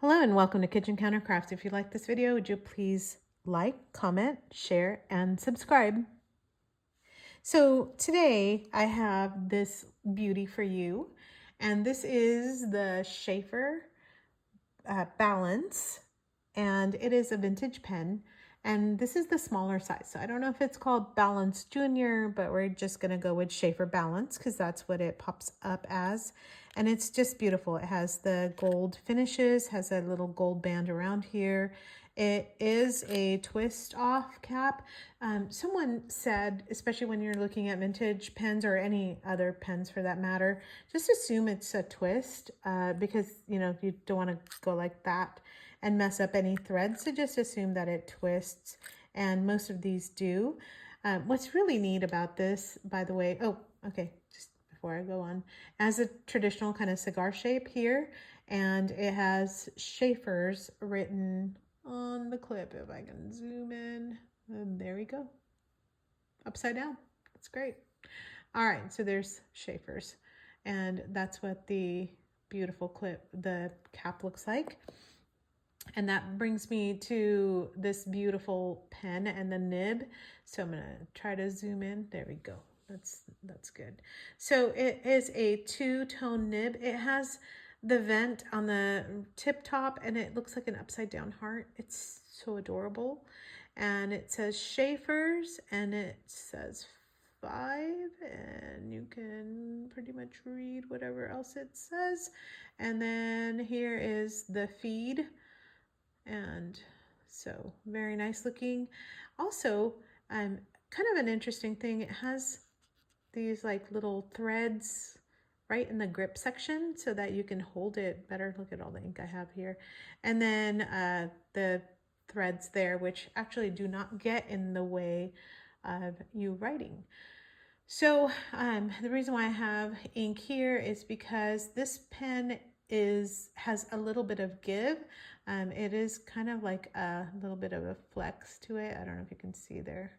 Hello and welcome to Kitchen Counter Crafts. If you like this video, would you please like, comment, share, and subscribe? So today I have this beauty for you, and this is the Sheaffer Balance, and it is a vintage pen, and this is the smaller size. So I don't know if it's called Balance Junior, but we're just gonna go with Sheaffer Balance because that's what it pops up as. And it's just beautiful. It has the gold finishes, has a little gold band around here. It is a twist off cap. Someone said, especially when you're looking at vintage pens or any other pens for that matter, just assume it's a twist because you don't want to go like that and mess up any threads. So just assume that it twists, and most of these do. What's really neat about this, by the way, just before I go on, it has a traditional kind of cigar shape here, and it has Sheaffer's written on the clip. If I can zoom in, and there we go. Upside down. That's great. All right, so there's Sheaffer's, and that's what the beautiful clip, the cap looks like. And that brings me to this beautiful pen and the nib. So I'm gonna try to zoom in. There we go. That's good. So it is a two-tone nib. It has the vent on the tip top, and it looks like an upside down heart. It's so adorable. And it says Sheaffer's, and it says 5, and you can pretty much read whatever else it says. And then here is the feed, and so very nice looking. Also, kind of an interesting thing, it has these like little threads right in the grip section so that you can hold it better. Look at all the ink I have here. And then the threads there, which actually do not get in the way of you writing. So the reason why I have ink here is because this pen has a little bit of give. It is kind of like a little bit of a flex to it. I don't know if you can see there.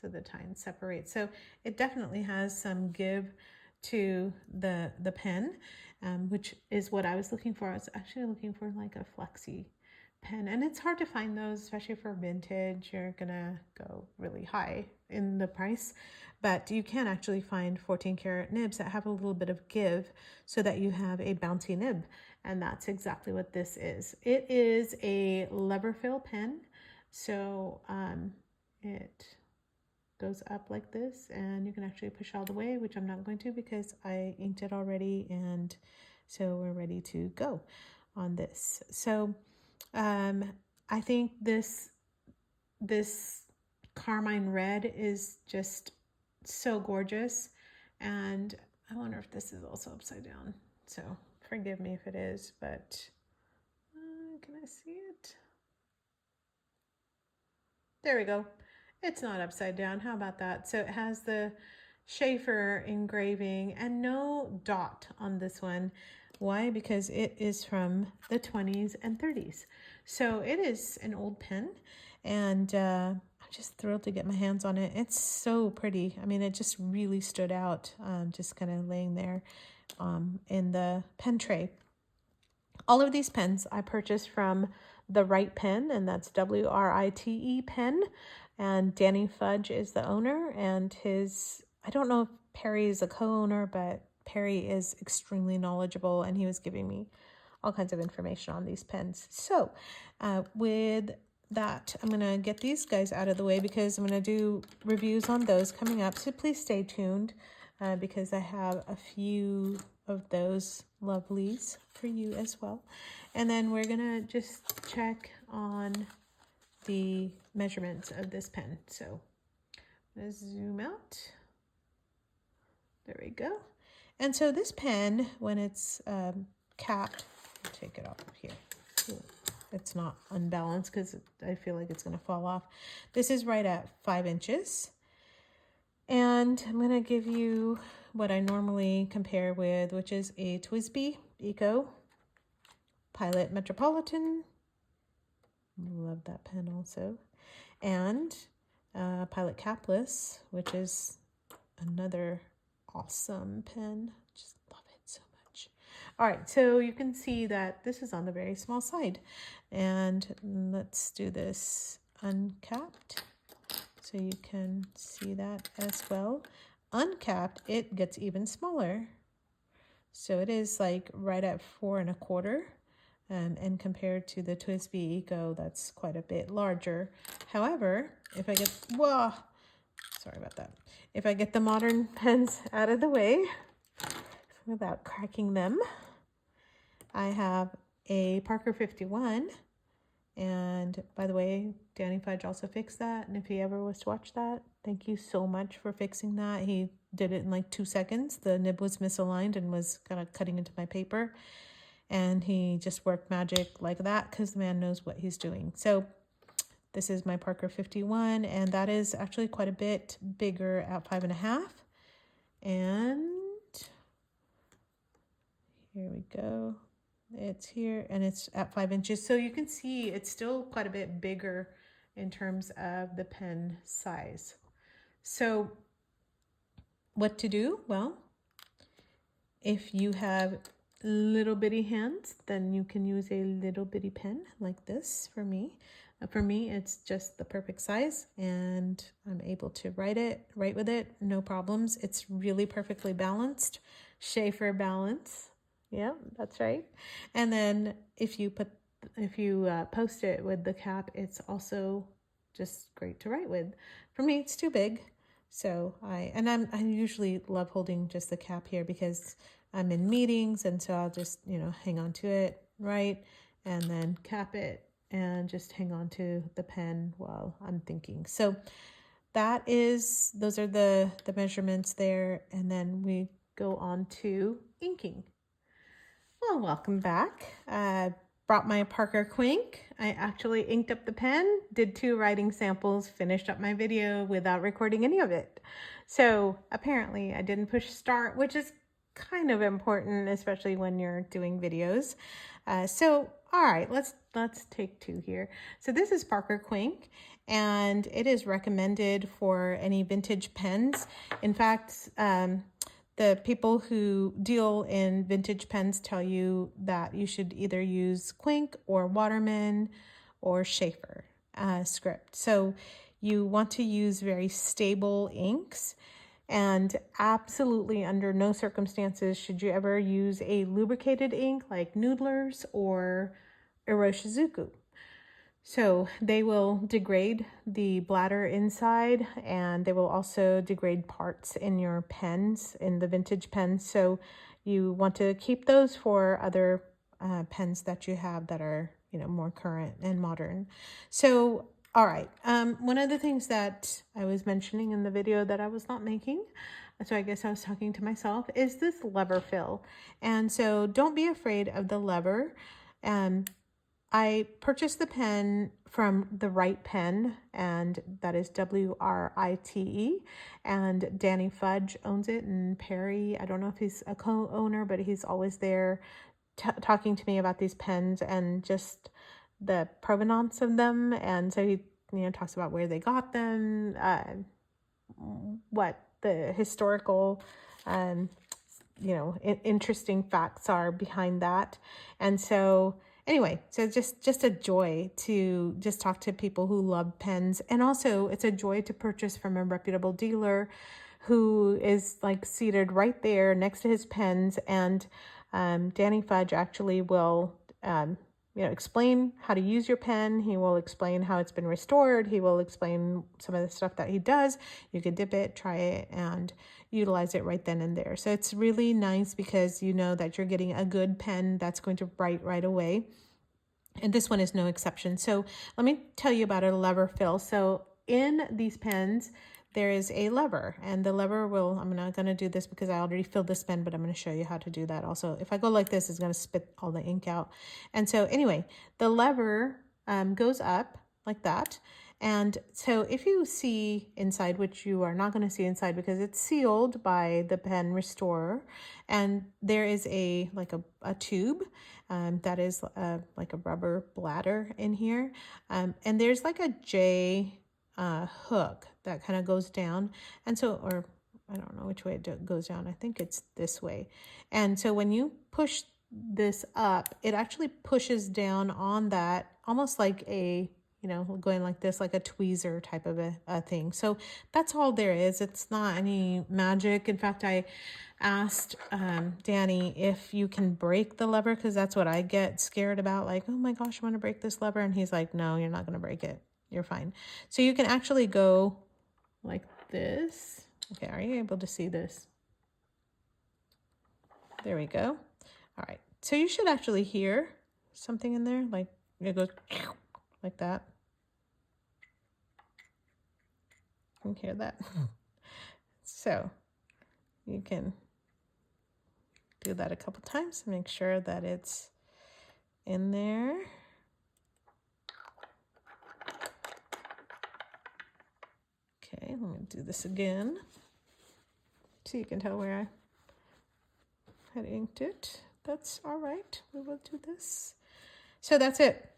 So the tines separate. So it definitely has some give to the pen, which is what I was looking for. I was actually looking for like a flexi pen, and it's hard to find those, especially for vintage. You're gonna go really high in the price, but you can actually find 14 karat nibs that have a little bit of give so that you have a bouncy nib, and that's exactly what this is. It is a lever fill pen, so it goes up like this, and you can actually push all the way, which I'm not going to because I inked it already, and so we're ready to go on this. So I think this Carmine Red is just so gorgeous, and I wonder if this is also upside down, so forgive me if it is, but can I see it? There we go. It's not upside down. How about that? So it has the Sheaffer engraving and no dot on this one. Why? Because it is from the 20s and 30s. So it is an old pen, and I'm just thrilled to get my hands on it. It's so pretty. I mean, it just really stood out, just kind of laying there in the pen tray. All of these pens I purchased from The Right Pen, and that's WRITE pen. And Danny Fudge is the owner, and I don't know if Perry is a co-owner, but Perry is extremely knowledgeable, and he was giving me all kinds of information on these pens. So with that, I'm going to get these guys out of the way because I'm going to do reviews on those coming up. So please stay tuned because I have a few of those lovelies for you as well. And then we're going to just check on the measurements of this pen. So let's zoom out. There we go. And so this pen, when it's capped, I'll take it off here. It's not unbalanced because I feel like it's going to fall off. This is right at 5 inches. And I'm going to give you what I normally compare with, which is a TWSBI Eco Pilot Metropolitan. Love that pen also. And Pilot Capless, which is another awesome pen. Just love it so much. All right, so you can see that this is on the very small side. And let's do this uncapped so you can see that as well. Uncapped, it gets even smaller. So it is like right at 4 1/4. And compared to the TWSBI Eco, that's quite a bit larger. However, if I get, whoa, sorry about that. If I get the modern pens out of the way without cracking them, I have a Parker 51. And by the way, Danny Fudge also fixed that. And if he ever was to watch that, thank you so much for fixing that. He did it in like 2 seconds. The nib was misaligned and was kind of cutting into my paper. And he just worked magic like that because the man knows what he's doing. So this is my Parker 51, and that is actually quite a bit bigger at 5 1/2. And here we go. It's here, and it's at 5 inches. So you can see it's still quite a bit bigger in terms of the pen size. So what to do? Well, if you have little bitty hands, then you can use a little bitty pen like this for me. For me, it's just the perfect size, and I'm able to write with it, no problems. It's really perfectly balanced. Sheaffer Balance. Yeah, that's right. And then if you post it with the cap, it's also just great to write with. For me, it's too big. So I usually love holding just the cap here because I'm in meetings, and so I'll just, hang on to it, right? And then cap it and just hang on to the pen while I'm thinking. So those are the measurements there. And then we go on to inking. Well, welcome back. Brought my Parker Quink. I actually inked up the pen, did 2 writing samples, finished up my video without recording any of it. So apparently I didn't push start, which is kind of important, especially when you're doing videos. So all right, let's take 2 here. So this is Parker Quink, and it is recommended for any vintage pens. In fact, the people who deal in vintage pens tell you that you should either use Quink or Waterman or Sheaffer script. So you want to use very stable inks, and absolutely under no circumstances should you ever use a lubricated ink like Noodler's or Iroshizuku. So they will degrade the bladder inside, and they will also degrade parts in your pens, in the vintage pens. So you want to keep those for other pens that you have that are, more current and modern. So, all right. One of the things that I was mentioning in the video that I was not making, so I guess I was talking to myself, is this lever fill. And so don't be afraid of the lever. I purchased the pen from The Right Pen, and that is WRITE, and Danny Fudge owns it, and Perry, I don't know if he's a co-owner, but he's always there talking to me about these pens and just the provenance of them. And so he talks about where they got them, what the historical interesting facts are behind that. And so anyway, so just a joy to just talk to people who love pens. And also it's a joy to purchase from a reputable dealer who is like seated right there next to his pens. And Danny Fudge actually will explain how to use your pen. He will explain how it's been restored. He will explain some of the stuff that he does. You can dip it, try it, and utilize it right then and there. So it's really nice because you know that you're getting a good pen that's going to write right away. And this one is no exception. So let me tell you about a lever fill. So in these pens, there is a lever, and the lever I'm not going to do this because I already filled this pen, but I'm going to show you how to do that also. If I go like this, it's going to spit all the ink out. And so anyway, the lever goes up like that. And so if you see inside, which you are not going to see inside because it's sealed by the pen restorer, and there is a tube that is like a rubber bladder in here, and there's like a J hook that kind of goes down, and so, or I don't know which way it goes down. I think it's this way. And so when you push this up, it actually pushes down on that, almost like a, you know, going like this, like a tweezer type of a thing. So that's all there is. It's not any magic. In fact, I asked Danny if you can break the lever, because that's what I get scared about. Like, oh my gosh, I want to break this lever. And he's like, no, you're not going to break it. You're fine. So you can actually go like this. Okay, are you able to see this? There we go. All right, so you should actually hear something in there, like it goes like that. You can hear that. So you can do that a couple times to make sure that it's in there. Okay, let me do this again so you can tell where I had inked it. That's all right. We will do this. So that's it.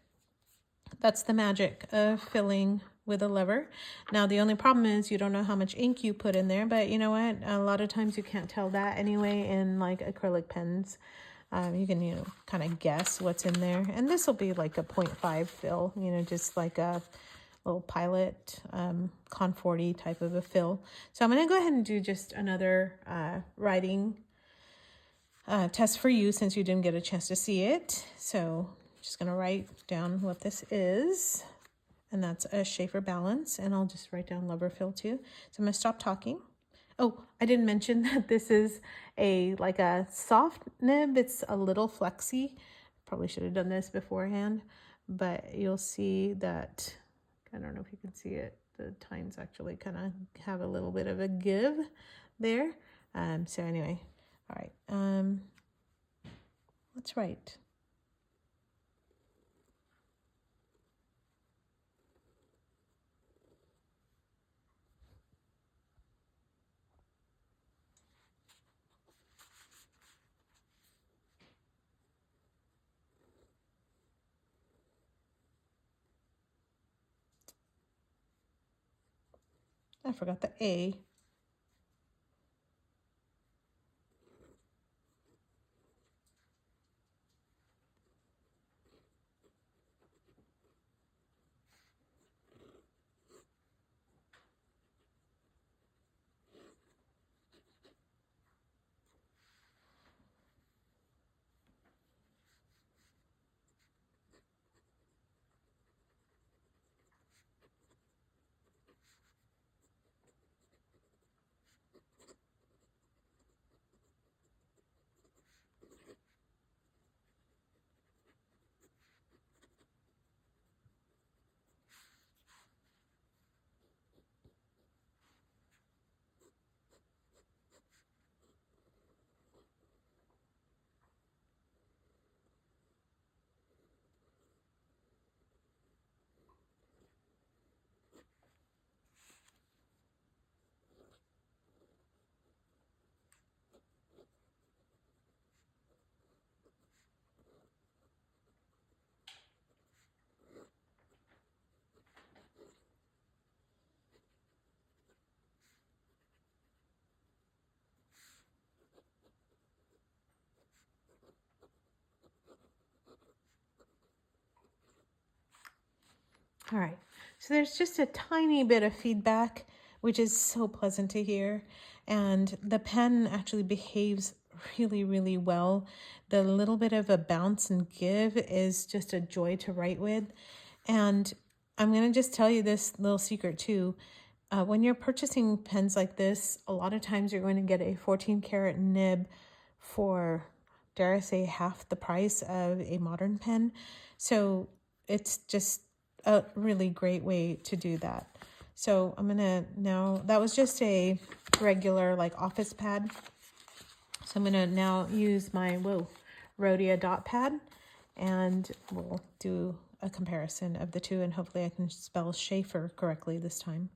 That's the magic of filling with a lever. Now, the only problem is you don't know how much ink you put in there, but you know what? A lot of times you can't tell that anyway in like acrylic pens. You can, you know, kind of guess what's in there. And this will be like a 0.5 fill, you know, just like a little pilot Con 40 type of a fill. So I'm going to go ahead and do just another writing test for you since you didn't get a chance to see it. So I'm just going to write down what this is. And that's a Sheaffer Balance. And I'll just write down lever fill too. So I'm going to stop talking. Oh, I didn't mention that this is like a soft nib. It's a little flexy. Probably should have done this beforehand. But you'll see that, I don't know if you can see it, the tines actually kind of have a little bit of a give there. So anyway, all right. Let's write. I forgot the A. All right, so there's just a tiny bit of feedback, which is so pleasant to hear. And the pen actually behaves really, really well. The little bit of a bounce and give is just a joy to write with. And I'm going to just tell you this little secret too. When you're purchasing pens like this, a lot of times you're going to get a 14 karat nib for, dare I say, half the price of a modern pen. So it's just a really great way to do that. So I'm gonna now, that was just a regular like office pad. So I'm gonna now use my Rhodia dot pad, and we'll do a comparison of the two, and hopefully I can spell Sheaffer correctly this time.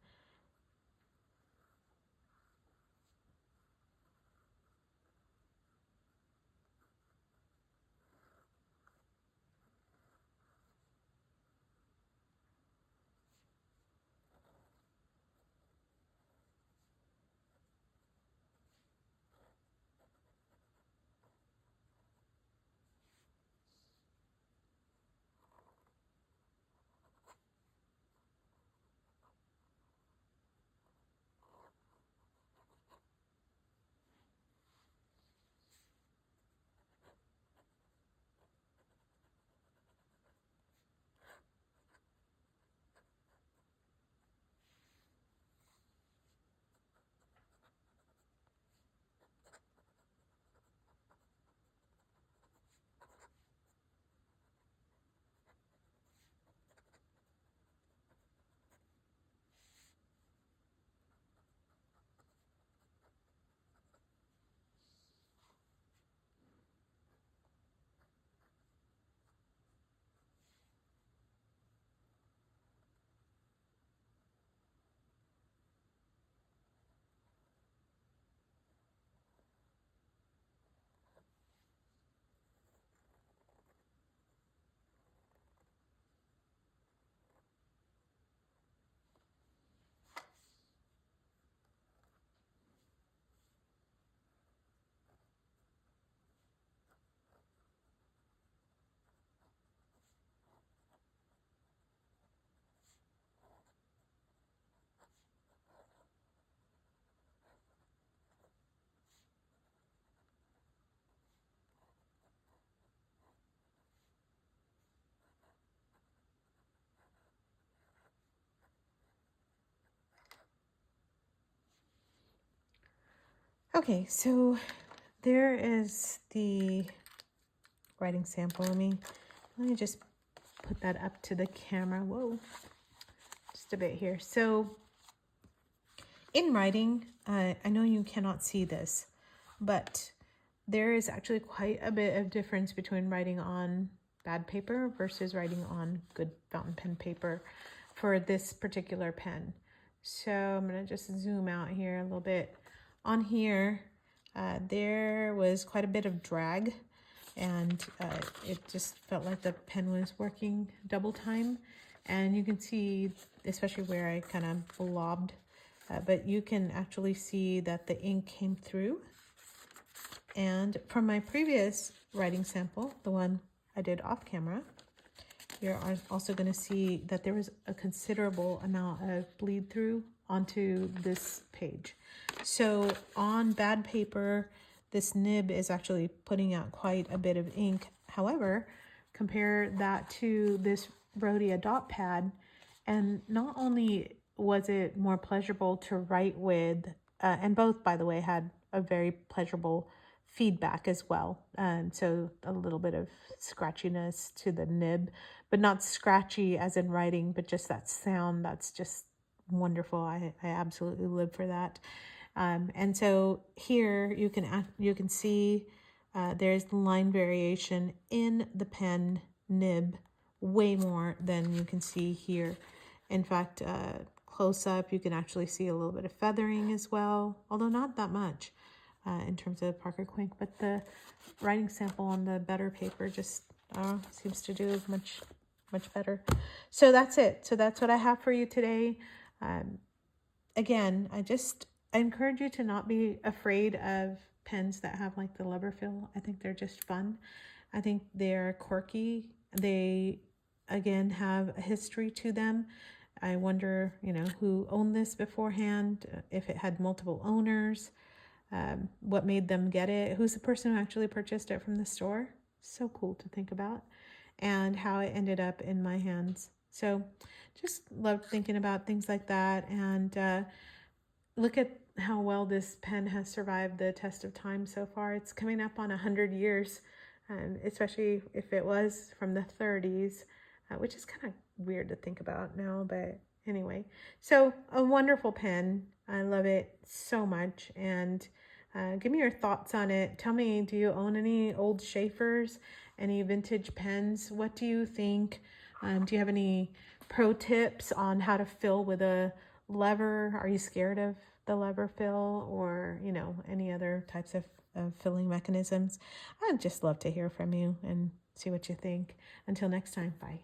Okay, so there is the writing sample. Let me just put that up to the camera. Whoa, just a bit here. So in writing, I know you cannot see this, but there is actually quite a bit of difference between writing on bad paper versus writing on good fountain pen paper for this particular pen. So I'm going to just zoom out here a little bit. On here, there was quite a bit of drag, and it just felt like the pen was working double time. And you can see, especially where I kind of blobbed, but you can actually see that the ink came through. And from my previous writing sample, the one I did off camera, you're also going to see that there was a considerable amount of bleed through onto this page. So on bad paper, this nib is actually putting out quite a bit of ink. However, compare that to this Rhodia dot pad, and not only was it more pleasurable to write with, and both, by the way, had a very pleasurable feedback as well. So a little bit of scratchiness to the nib, but not scratchy as in writing, but just that sound that's just wonderful. I absolutely live for that. And so here you can see there's line variation in the pen nib way more than you can see here. In fact, close up, you can actually see a little bit of feathering as well, although not that much in terms of Parker Quink. But the writing sample on the better paper just seems to do much better. So that's it. So that's what I have for you today. Again, I encourage you to not be afraid of pens that have like the leather fill. I think they're just fun. I think they're quirky. They, again, have a history to them. I wonder, who owned this beforehand, if it had multiple owners, what made them get it, who's the person who actually purchased it from the store. So cool to think about, and how it ended up in my hands. So just love thinking about things like that. And look at how well this pen has survived the test of time so far. It's coming up on 100 years, especially if it was from the 30s, which is kind of weird to think about now, but anyway. So a wonderful pen. I love it so much. And give me your thoughts on it. Tell me, do you own any old Sheaffers, any vintage pens? What do you think? Do you have any pro tips on how to fill with a lever? Are you scared of the lever fill, or any other types of filling mechanisms? I'd just love to hear from you and see what you think. Until next time, bye.